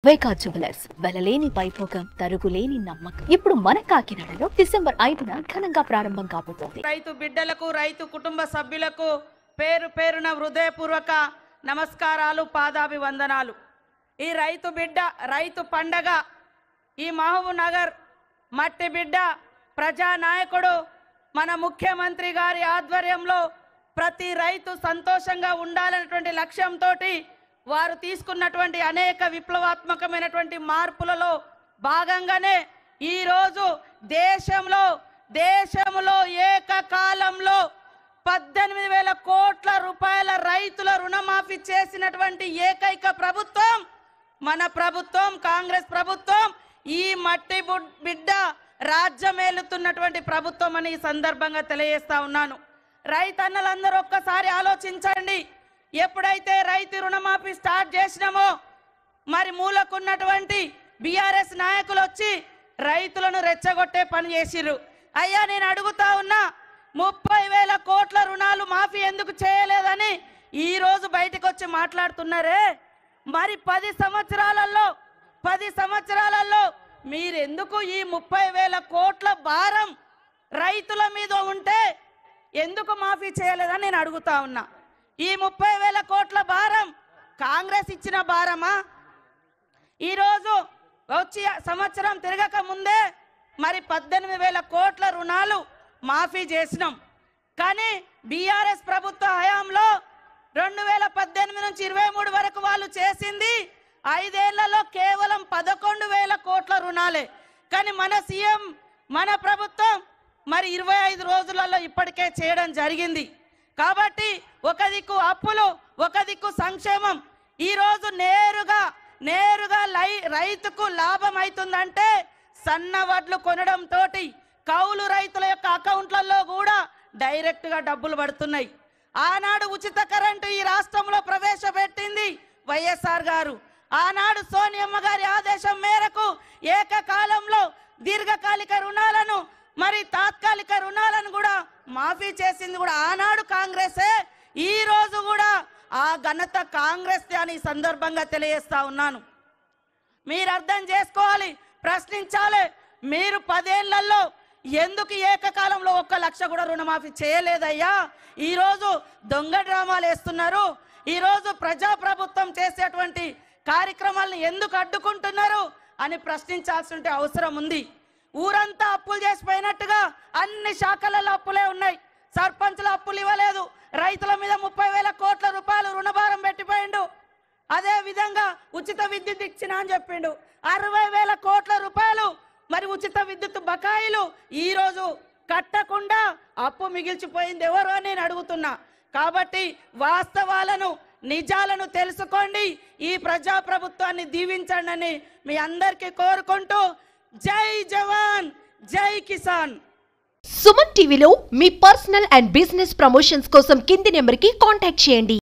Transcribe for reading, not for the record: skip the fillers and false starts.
వైకా jewellers వెలలేని Vaibhogam తరుగులేని నమ్మకం. ఇప్పుడు మన కాకినాడలో డిసెంబర్ 5న ఘనంగా ప్రారంభం కాబోతోంది. రైతు బిడ్డలకు రైతు కుటుంబ సభ్యులకు పేరు పేరున హృదయపూర్వక నమస్కారాలు, పాదాభివందనాలు. ఈ రైతు బిడ్డ రైతు పండగ ఈ మహబూబ్ నగర్ మట్టి బిడ్డ ప్రజానాయకుడు మన ముఖ్యమంత్రి గారి ఆధ్వర్యంలో ప్రతి రైతు సంతోషంగా ఉండాలనేటువంటి లక్ష్యంతో వారు తీసుకున్నటువంటి అనేక విప్లవాత్మకమైనటువంటి మార్పులలో భాగంగానే ఈరోజు దేశంలో ఏకకాలంలో 18,000 కోట్ల రూపాయల రైతుల రుణమాఫీ చేసినటువంటి ఏకైక ప్రభుత్వం మన ప్రభుత్వం, కాంగ్రెస్ ప్రభుత్వం. ఈ మట్టి బిడ్డ రాజ్యమేలుతున్నటువంటి ప్రభుత్వం అని ఈ సందర్భంగా తెలియజేస్తా ఉన్నాను. రైతన్నలందరూ ఒక్కసారి ఆలోచించండి. ఎప్పుడైతే రైతు రుణమాఫీ స్టార్ట్ చేసినామో మరి మూలకున్నటువంటి బీఆర్ఎస్ నాయకులు వచ్చి రైతులను రెచ్చగొట్టే పని చేసిర్రు. అయ్యా, నేను అడుగుతా ఉన్నా, 30,000 కోట్ల రుణాలు మాఫీ ఎందుకు చేయలేదని ఈ రోజు బయటకు వచ్చి మాట్లాడుతున్నారే. మరి 10 సంవత్సరాలలో మీరెందుకు ఈ 30,000 కోట్ల భారం రైతుల మీద ఉంటే ఎందుకు మాఫీ చేయలేదని నేను అడుగుతా ఉన్నా. ఈ 30,000 కోట్ల భారం కాంగ్రెస్ ఇచ్చిన భారమా? ఈరోజు వచ్చి సంవత్సరం తిరగక ముందే మరి 18,000 కోట్ల రుణాలు మాఫీ చేసినాం. కానీ బీఆర్ఎస్ ప్రభుత్వ హయాంలో 2018 నుంచి 23 వరకు వాళ్ళు చేసింది 5 ఏళ్లలో కేవలం 11,000 కోట్ల రుణాలే. కానీ మన సీఎం, మన ప్రభుత్వం మరి 25 రోజులలో ఇప్పటికే చేయడం జరిగింది. కాబట్టి ఒక దిక్కు అప్పులు, ఒక దిక్కు సంక్షేమం. ఈరోజు నేరుగా రైతుకు లాభం అవుతుందంటే సన్న వడ్లు కొనడం తోటి కౌలు రైతుల యొక్క అకౌంట్లలో కూడా డైరెక్ట్గా డబ్బులు పడుతున్నాయి. ఆనాడు ఉచిత కరెంటు ఈ రాష్ట్రంలో ప్రవేశపెట్టింది వైఎస్ఆర్ గారు. ఆనాడు సోనియమ్మ గారి ఆదేశం మేరకు ఏకకాలంలో దీర్ఘకాలిక రుణాలను మరి తాత్కాలిక రుణాలను కూడా మాఫీ చేసింది కూడా ఆనాడు కాంగ్రెసే. ఈ రోజు కూడా ఆ ఘనత కాంగ్రెస్ అని సందర్భంగా తెలియజేస్తా ఉన్నాను. మీరు అర్థం చేసుకోవాలి, ప్రశ్నించాలి. మీరు 10 ఏళ్లలో ఎందుకు ఏకకాలంలో 1 లక్ష కూడా రుణమాఫీ చేయలేదయ్యా? ఈరోజు దొంగ డ్రామాలు వేస్తున్నారు. ఈరోజు ప్రజాప్రభుత్వం చేసేటువంటి కార్యక్రమాలను ఎందుకు అడ్డుకుంటున్నారు అని ప్రశ్నించాల్సిన అవసరం ఉంది. ఊరంతా అప్పులు చేసిపోయినట్టుగా అన్ని శాఖలలో అప్పులే ఉన్నాయి. సర్పంచుల అప్పులు ఇవ్వలేదు. రైతుల మీద 30,000 కోట్ల రూపాయలు రుణభారం పెట్టిపోయిండు. అదే విధంగా ఉచిత విద్యుత్ ఇచ్చిన అని చెప్పిండు. 60,000 కోట్ల రూపాయలు మరి ఉచిత విద్యుత్ బకాయిలు ఈరోజు కట్టకుండా అప్పు మిగిల్చిపోయింది ఎవరు అని నేను అడుగుతున్నా. కాబట్టి వాస్తవాలను, నిజాలను తెలుసుకోండి. ఈ ప్రజాప్రభుత్వాన్ని దీవించండి అని మీ అందరికీ కోరుకుంటూ, జై జవాన్ జై కిసాన్. సుమన్ టీవీలో మీ పర్సనల్ అండ్ బిజినెస్ ప్రమోషన్స్ కోసం కింది నెంబర్కి కాంటాక్ట్ చేయండి.